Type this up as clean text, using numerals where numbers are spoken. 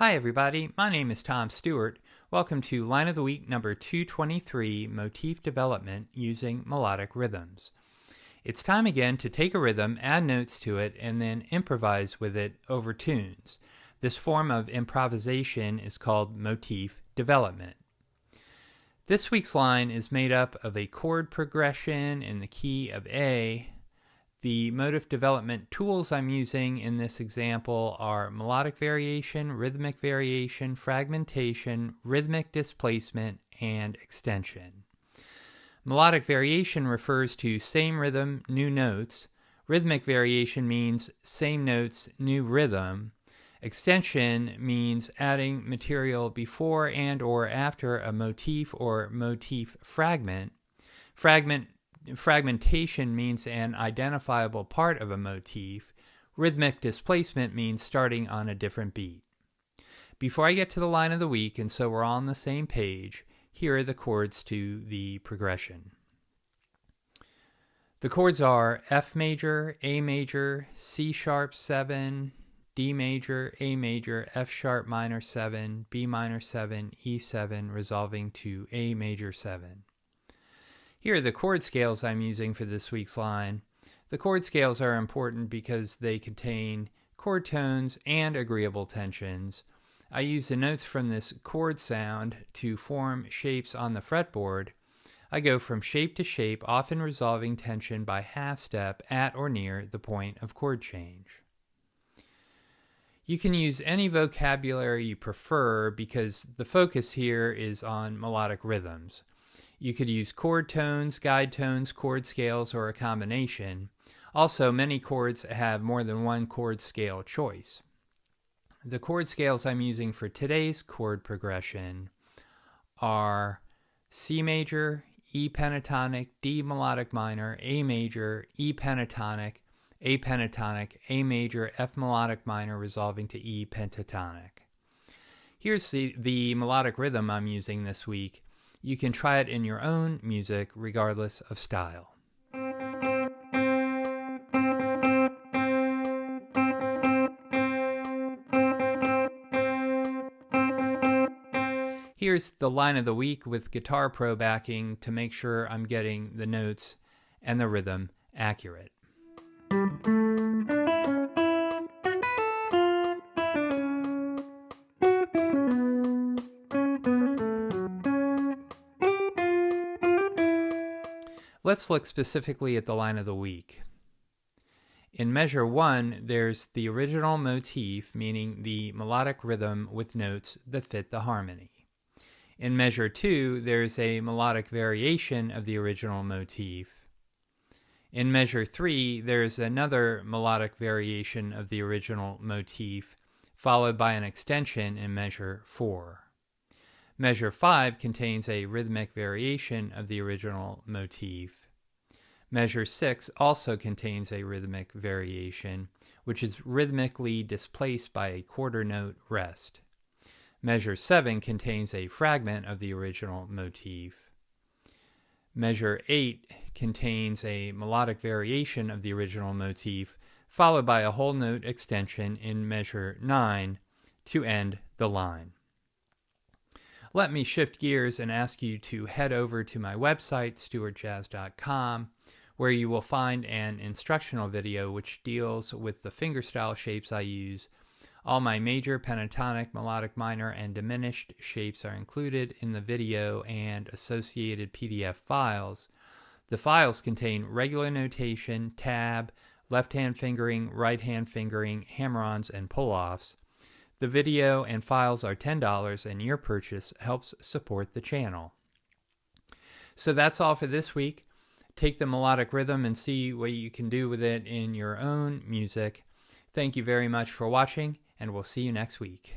Hi everybody, my name is Tom Stewart. Welcome to Line of the Week number 223, Motif Development Using Melodic Rhythms. It's time again to take a rhythm, add notes to it, and then improvise with it over tunes. This form of improvisation is called motif development. This week's line is made up of a chord progression in the key of A. The motif development tools I'm using in this example are melodic variation, rhythmic variation, fragmentation, rhythmic displacement, and extension. Melodic variation refers to same rhythm, new notes. Rhythmic variation means same notes, new rhythm. Extension means adding material before and or after a motif or motif fragment. Fragmentation means an identifiable part of a motif. Rhythmic displacement means starting on a different beat. Before I get to the line of the week, and so we're all on the same page, here are the chords to the progression. The chords are F major, A major, C sharp 7, D major, A major, F sharp minor 7, B minor 7, E7, resolving to A major 7. Here are the chord scales I'm using for this week's line. The chord scales are important because they contain chord tones and agreeable tensions. I use the notes from this chord sound to form shapes on the fretboard. I go from shape to shape, often resolving tension by half step at or near the point of chord change. You can use any vocabulary you prefer because the focus here is on melodic rhythms. You could use chord tones, guide tones, chord scales, or a combination. Also, many chords have more than one chord scale choice. The chord scales I'm using for today's chord progression are C major, E pentatonic, D melodic minor, A major, E pentatonic, A major, F melodic minor, resolving to E pentatonic. Here's the melodic rhythm I'm using this week. You can try it in your own music regardless of style. Here's the line of the week with Guitar Pro backing to make sure I'm getting the notes and the rhythm accurate. Let's look specifically at the line of the week. In measure 1, there's the original motif, meaning the melodic rhythm with notes that fit the harmony. In measure 2, there's a melodic variation of the original motif. In measure 3, there's another melodic variation of the original motif, followed by an extension in measure 4. Measure 5 contains a rhythmic variation of the original motif. Measure 6 also contains a rhythmic variation, which is rhythmically displaced by a quarter note rest. Measure 7 contains a fragment of the original motif. Measure 8 contains a melodic variation of the original motif, followed by a whole note extension in measure 9 to end the line. Let me shift gears and ask you to head over to my website, stewartjazz.com, where you will find an instructional video which deals with the fingerstyle shapes I use. All my major, pentatonic, melodic minor, and diminished shapes are included in the video and associated PDF files. The files contain regular notation, tab, left-hand fingering, right-hand fingering, hammer-ons, and pull-offs. The video and files are $10, and your purchase helps support the channel. So that's all for this week. Take the melodic rhythm and see what you can do with it in your own music. Thank you very much for watching, and we'll see you next week.